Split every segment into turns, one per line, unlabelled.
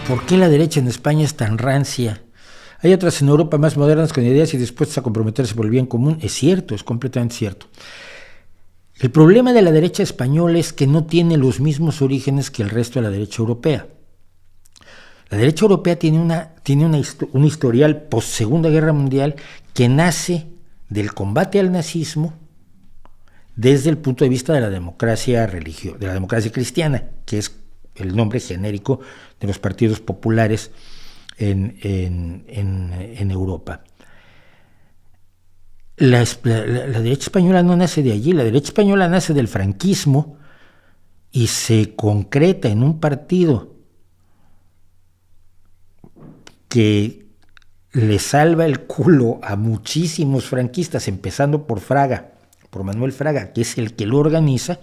¿Por qué la derecha en España es tan rancia? Hay otras en Europa más modernas con ideas y dispuestas a comprometerse por el bien común. Es cierto, es completamente cierto. El problema de la derecha española es que no tiene los mismos orígenes que el resto de la derecha europea. La derecha europea tiene un historial post-Segunda Guerra Mundial que nace del combate al nazismo desde el punto de vista de la democracia de la democracia cristiana, que es el nombre genérico de los partidos populares en Europa. La derecha española no nace de allí, la derecha española nace del franquismo y se concreta en un partido que le salva el culo a muchísimos franquistas, empezando por Manuel Fraga, que es el que lo organiza,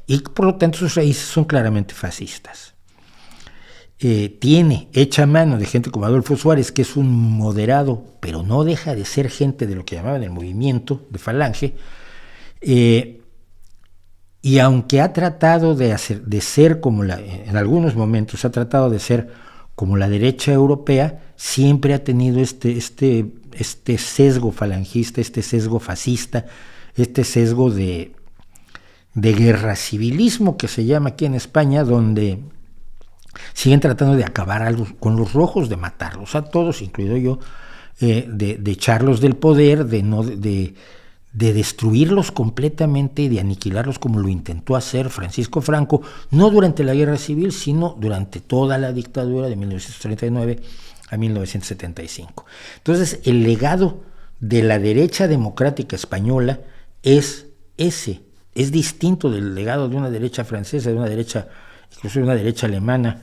y por lo tanto sus raíces son claramente fascistas. Tiene hecha mano de gente como Adolfo Suárez, que es un moderado, pero no deja de ser gente de lo que llamaban el movimiento de Falange, y aunque ha tratado de ser como en algunos momentos ha tratado de ser como la derecha europea, siempre ha tenido este sesgo falangista, este sesgo fascista, este sesgo de guerra civilismo que se llama aquí en España, donde siguen tratando de acabar con los rojos, de matarlos a todos, incluido yo, de echarlos del poder, de destruirlos completamente y de aniquilarlos como lo intentó hacer Francisco Franco, no durante la guerra civil, sino durante toda la dictadura de 1939 a 1975. Entonces, el legado de la derecha democrática española es ese. Es distinto del legado de una derecha francesa, de una derecha, incluso de una derecha alemana,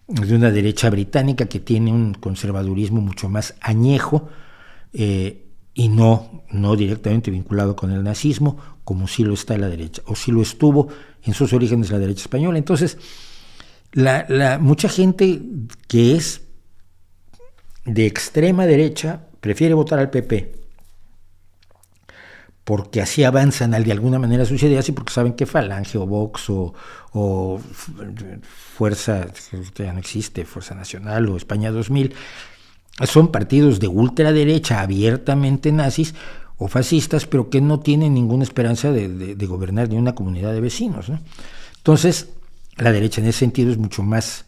de una derecha británica que tiene un conservadurismo mucho más añejo y no directamente vinculado con el nazismo, como sí lo está la derecha, o sí lo estuvo en sus orígenes la derecha española. Entonces, mucha gente que es de extrema derecha prefiere votar al PP, porque así avanzan de alguna manera sus ideas y porque saben que Falange o Vox o Fuerza, ya no existe, Fuerza Nacional o España 2000, son partidos de ultraderecha abiertamente nazis o fascistas, pero que no tienen ninguna esperanza de gobernar ni una comunidad de vecinos, ¿no? Entonces, la derecha en ese sentido es mucho más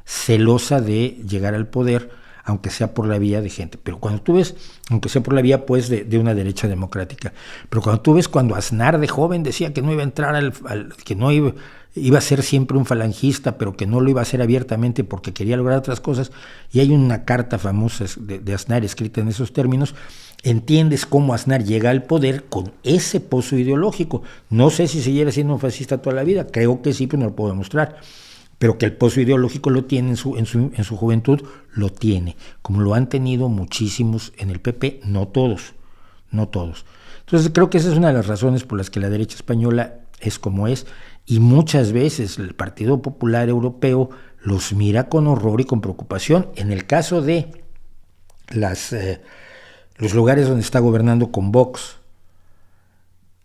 celosa de llegar al poder, aunque sea por la vía de gente. Pero cuando tú ves, aunque sea por la vía pues de una derecha democrática, pero cuando tú ves cuando Aznar de joven decía que no iba a entrar que no iba a ser siempre un falangista, pero que no lo iba a hacer abiertamente porque quería lograr otras cosas, y hay una carta famosa de Aznar escrita en esos términos, entiendes cómo Aznar llega al poder con ese pozo ideológico. No sé si siguiera siendo un fascista toda la vida, creo que sí, pero no lo puedo demostrar. Pero que el pozo ideológico lo tiene en su juventud, lo tiene, como lo han tenido muchísimos en el PP, no todos. Entonces creo que esa es una de las razones por las que la derecha española es como es, y muchas veces el Partido Popular Europeo los mira con horror y con preocupación. En el caso de los lugares donde está gobernando con Vox,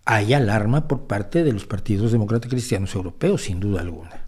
hay alarma por parte de los partidos demócratas cristianos europeos, sin duda alguna.